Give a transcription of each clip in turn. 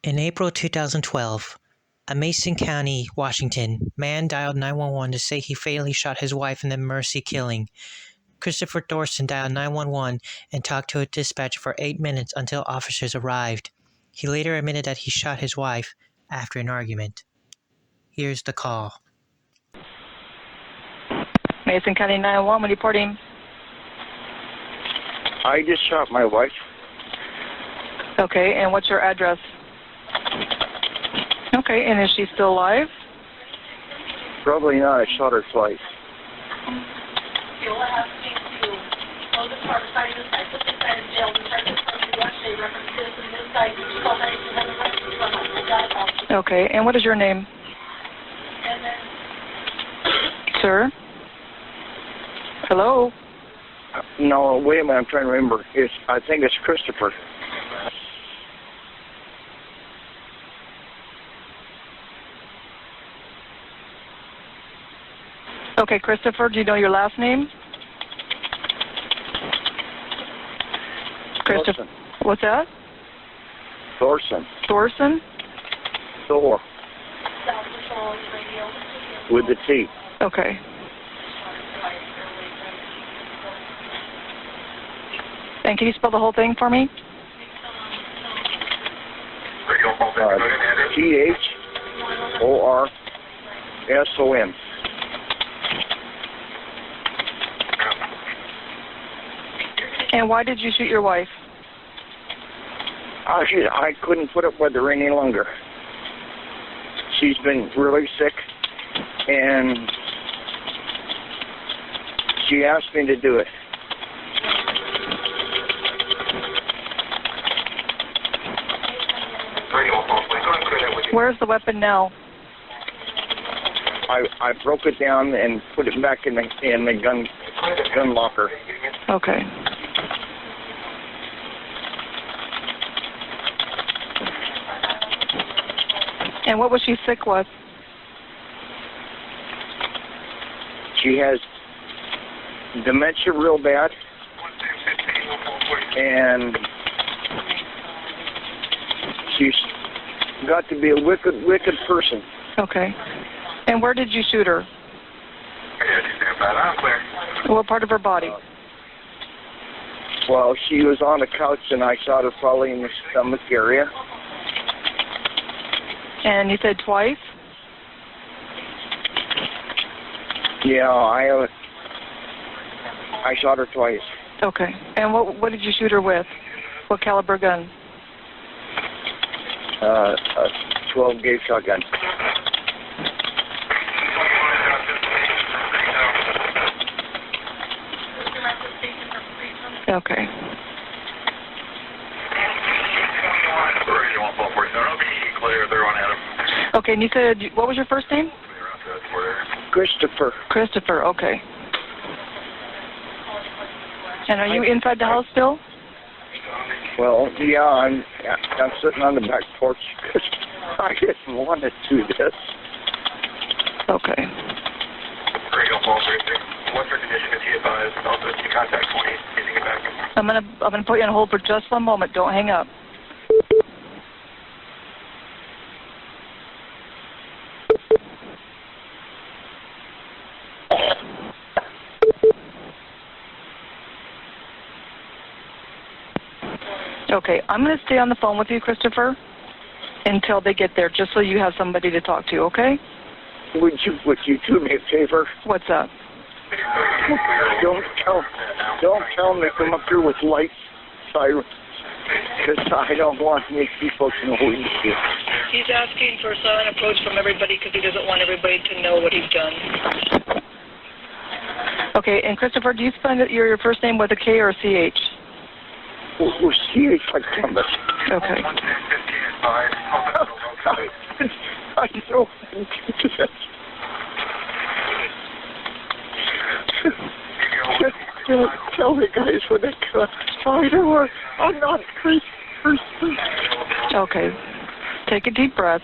In April 2012, a Mason County, Washington, man dialed 911 to say he fatally shot his wife in the Mercy killing. Christopher Thorson dialed 911 and talked to a dispatcher for 8 minutes until officers arrived. He later admitted that he shot his wife after an argument. Here's the call. Mason County 911, reporting. I just shot my wife. Okay, and what's your address? Okay, and is she still alive? Probably not. I shot her twice. Okay, and what is your name? Sir? Hello? No, wait a minute. I'm trying to remember. I think it's Christopher. Okay, Christopher, do you know your last name? Christopher. Thorson. What's that? Thorson. Thorson? Thor. With the T. Okay. And can you spell the whole thing for me? Thorson. And why did you shoot your wife? I couldn't put up with her any longer. She's been really sick, and she asked me to do it. Where's the weapon now? I broke it down and put it back in the gun locker. Okay. And what was she sick with? She has dementia real bad, and she's got to be a wicked person. Okay. And where did you shoot her? What part of her body? Well, she was on the couch, and I shot her probably in the stomach area. And you said twice? Yeah, I shot her twice. Okay. And what did you shoot her with? What caliber gun? A 12-gauge shotgun. Okay. Okay, and you said, what was your first name? Christopher. Christopher, okay. And are you inside the house still? Well, yeah, I'm sitting on the back porch because I didn't want to do this. Okay. What's her condition? Is he advised? Also, to contact 20. Can you get back? I'm gonna put you on hold for just one moment. Don't hang up. Okay, I'm going to stay on the phone with you, Christopher, until they get there, just so you have somebody to talk to, okay? Would you do me a favor? What's up? Don't tell them to come up here with lights, sirens, because I don't want any people to know what you do. He's asking for a silent approach from everybody because he doesn't want everybody to know what he's done. Okay, and Christopher, do you spell your first name with a K or a CH? We'll see if I come back. Okay. I don't tell the guys when they come. I don't want. I'm not a crazy person. Okay. Take a deep breath.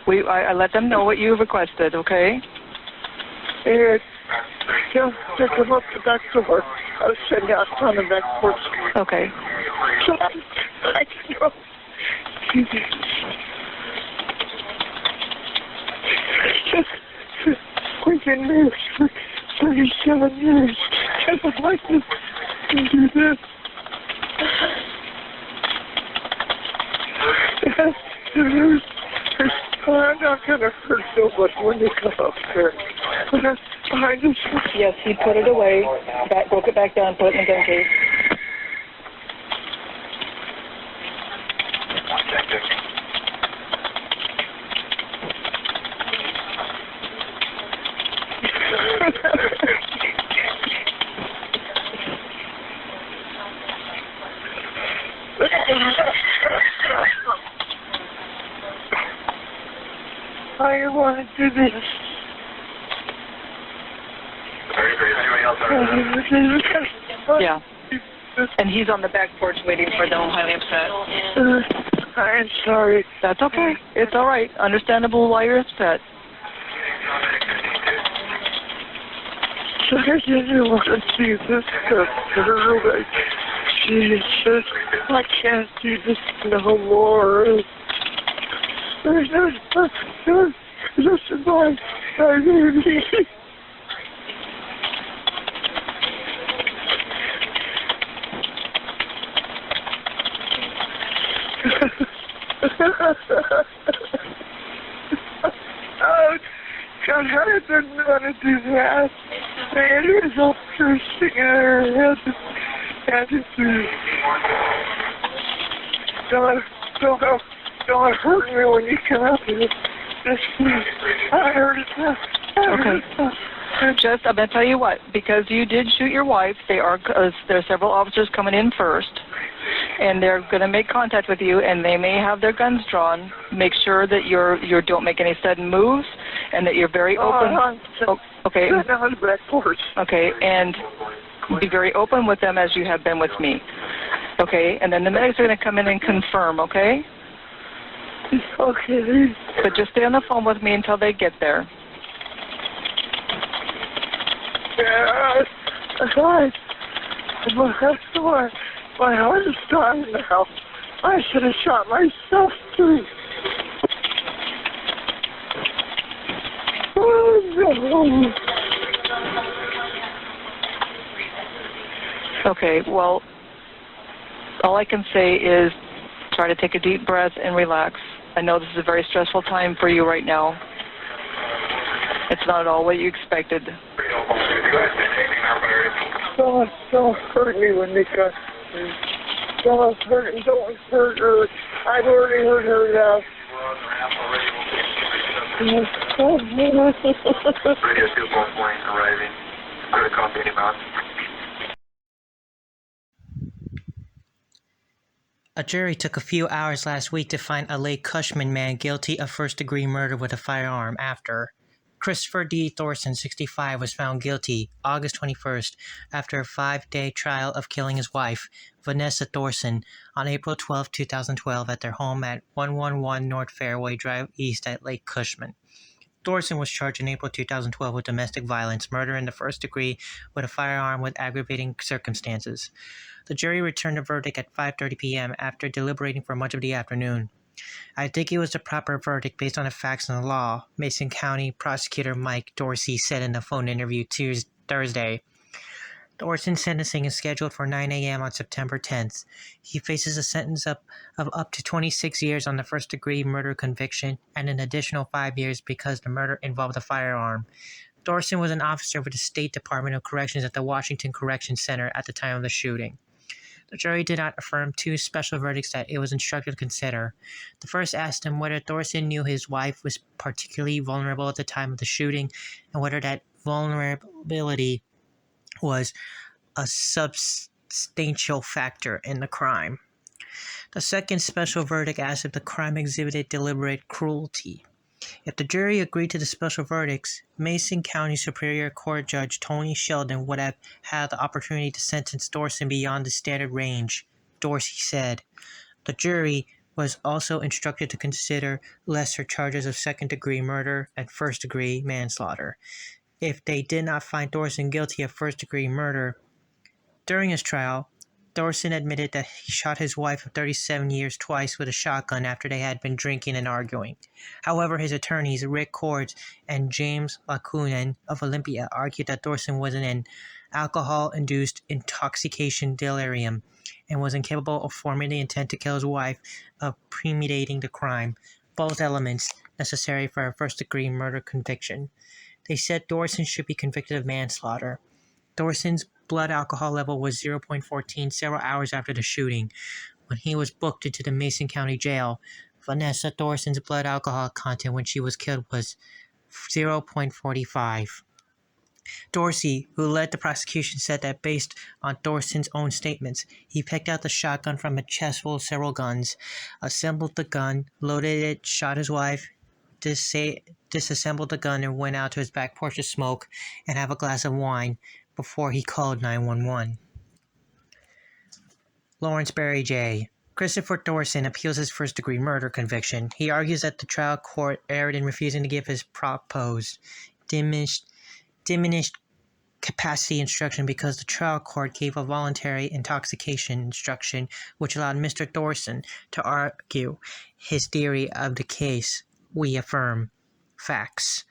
I let them know what you requested, okay? And to come up the back door. I was sitting out on the back porch. Okay. I know. 7 years. I would like to do this. I'm not gonna hurt nobody when they come up there. I just... Yes, he put it away, broke it back down, put it in the gun case. I want to do this. Anybody else? Yeah. And he's on the back porch waiting for them, highly upset. I'm sorry. That's okay. It's all right. Understandable why you're upset. I didn't want to see this girl. Jesus, I can't do this no more. This is my baby. Oh, God, I didn't want to do that. Man, it was all cursing in her head. Don't hurt me when you come up here. Just please. I heard it. Okay. Just, I'm going to tell you what, because you did shoot your wife, there are several officers coming in first, and they're going to make contact with you, and they may have their guns drawn. Make sure that you don't make any sudden moves, and that you're very open. Okay. On the back porch. Okay, and be very open with them as you have been with me. Okay, and then the medics are going to come in and confirm, okay? Okay. But just stay on the phone with me until they get there. Yeah, my heart is dying now. I should have shot myself too. Oh, no. Okay, well, all I can say is try to take a deep breath and relax. I know this is a very stressful time for you right now. It's not at all what you expected. Don't hurt me when they cut me. Don't hurt her. I've already hurt her now. Radio 2 plane arriving. Good copy, inbound. A jury took a few hours last week to find a Lake Cushman man guilty of first-degree murder with a firearm after Christopher D. Thorson, 65, was found guilty August 21st after a 5-day trial of killing his wife, Vanessa Thorson, on April 12, 2012 at their home at 111 North Fairway Drive East at Lake Cushman. Thorson was charged in April 2012 with domestic violence, murder in the first degree with a firearm with aggravating circumstances. The jury returned a verdict at 5:30 p.m. after deliberating for much of the afternoon. I think it was the proper verdict based on the facts and the law, Mason County Prosecutor Mike Dorsey said in a phone interview Thursday. Thorson's sentencing is scheduled for 9 a.m. on September 10th. He faces a sentence of up to 26 years on the first-degree murder conviction and an additional 5 years because the murder involved a firearm. Thorson was an officer with the State Department of Corrections at the Washington Correction Center at the time of the shooting. The jury did not affirm two special verdicts that it was instructed to consider. The first asked him whether Thorson knew his wife was particularly vulnerable at the time of the shooting and whether that vulnerability was a substantial factor in the crime. The second special verdict asked if the crime exhibited deliberate cruelty. If the jury agreed to the special verdicts, Mason County Superior Court Judge Tony Sheldon would have had the opportunity to sentence Thorson beyond the standard range, Dorsey said. The jury was also instructed to consider lesser charges of second-degree murder and first-degree manslaughter. If they did not find Thorson guilty of first-degree murder during his trial, Thorson admitted that he shot his wife of 37 years twice with a shotgun after they had been drinking and arguing. However, his attorneys, Rick Cords and James Lacunen of Olympia, argued that Thorson was in an alcohol-induced intoxication delirium and was incapable of forming the intent to kill his wife of premeditating the crime, both elements necessary for a first-degree murder conviction. They said Thorson should be convicted of manslaughter. Thorson's blood alcohol level was 0.14 several hours after the shooting. When he was booked into the Mason County Jail, Vanessa Thorson's blood alcohol content when she was killed was 0.45. Dorsey, who led the prosecution, said that based on Thorson's own statements, he picked out the shotgun from a chest full of several guns, assembled the gun, loaded it, shot his wife, disassembled the gun, and went out to his back porch to smoke and have a glass of wine before he called 911. Lawrence Berry J. Christopher Thorson appeals his first-degree murder conviction. He argues that the trial court erred in refusing to give his proposed diminished capacity instruction because the trial court gave a voluntary intoxication instruction which allowed Mr. Thorson to argue his theory of the case. We affirm. Facts.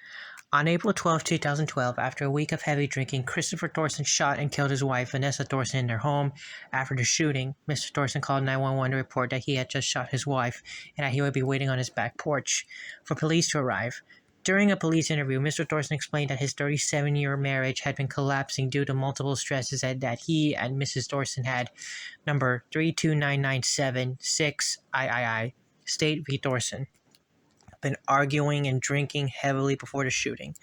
On April 12, 2012, after a week of heavy drinking, Christopher Thorson shot and killed his wife, Vanessa Thorson, in their home. After the shooting, Mr. Thorson called 911 to report that he had just shot his wife and that he would be waiting on his back porch for police to arrive. During a police interview, Mr. Thorson explained that his 37-year marriage had been collapsing due to multiple stresses and that he and Mrs. Thorson had number 32997-6 III, State v. Thorson, been arguing and drinking heavily before the shooting.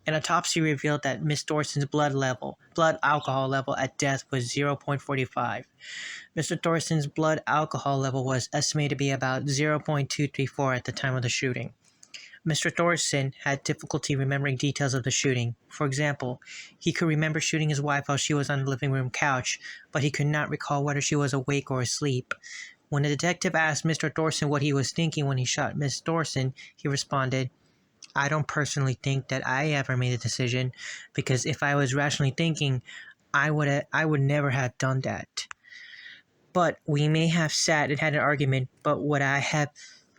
An autopsy revealed that Miss Thorson's blood alcohol level at death was 0.45. Mr. Thorson's blood alcohol level was estimated to be about 0.234 at the time of the shooting. Mr. Thorson had difficulty remembering details of the shooting. For example, he could remember shooting his wife while she was on the living room couch, but he could not recall whether she was awake or asleep. When the detective asked Mr. Thorson what he was thinking when he shot Miss Thorson, he responded, "I don't personally think that I ever made a decision, because if I was rationally thinking, I would never have done that. But we may have sat and had an argument, but would I have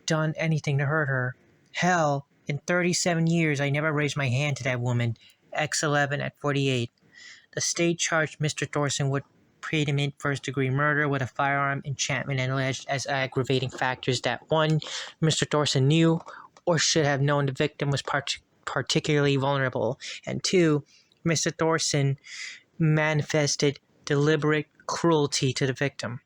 done anything to hurt her? Hell, in 37 years, I never raised my hand to that woman." X11 at 48. The state charged Mr. Thorson with premeditated first-degree murder with a firearm, enchantment, and alleged as aggravating factors that 1. Mr. Thorson knew or should have known the victim was particularly vulnerable, and 2. Mr. Thorson manifested deliberate cruelty to the victim.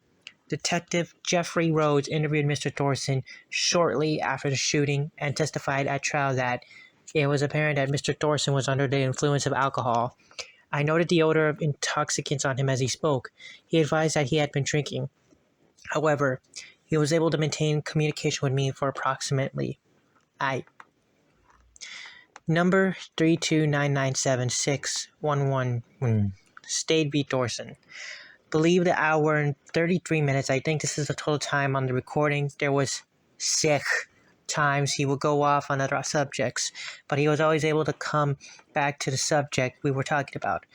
Detective Jeffrey Rhodes interviewed Mr. Thorson shortly after the shooting and testified at trial that it was apparent that Mr. Thorson was under the influence of alcohol. I noted the odor of intoxicants on him as he spoke. He advised that he had been drinking. However, he was able to maintain communication with me for approximately number 32997-611, State v. Thorson. Believe the hour and 33 minutes. I think this is the total time on the recording. There was 6 times he would go off on other subjects, but he was always able to come back to the subject we were talking about.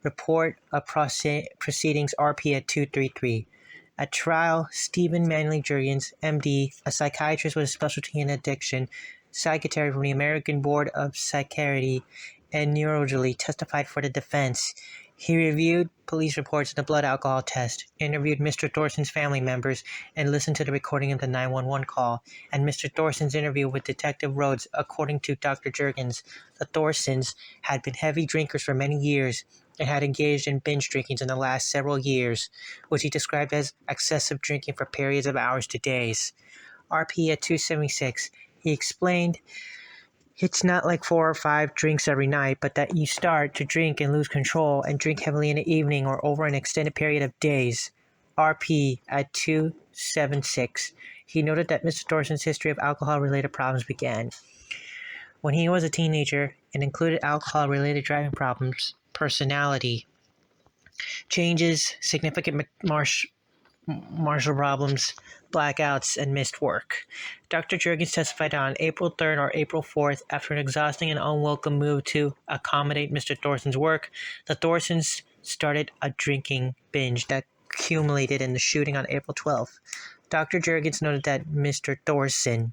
Report of proceedings RP at 233. At trial, Stephen Manley Jurgens, MD, a psychiatrist with a specialty in addiction, secretary from the American Board of Psychiatry and Neurology, testified for the defense. He reviewed police reports of the blood alcohol test, interviewed Mr. Thorson's family members, and listened to the recording of the 911 call, and Mr. Thorson's interview with Detective Rhodes. According to Dr. Jurgens, the Thorsons had been heavy drinkers for many years and had engaged in binge drinking in the last several years, which he described as excessive drinking for periods of hours to days. RP at 276, he explained, it's not like 4 or 5 drinks every night, but that you start to drink and lose control and drink heavily in the evening or over an extended period of days. RP at 276. He noted that Mr. Thorson's history of alcohol-related problems began when he was a teenager and included alcohol-related driving problems, personality changes, significant martial problems, blackouts, and missed work. Dr. Jurgens testified on April 3rd or April 4th, after an exhausting and unwelcome move to accommodate Mr. Thorson's work, the Thorsons started a drinking binge that accumulated in the shooting on April 12th. Dr. Jurgens noted that Mr. Thorson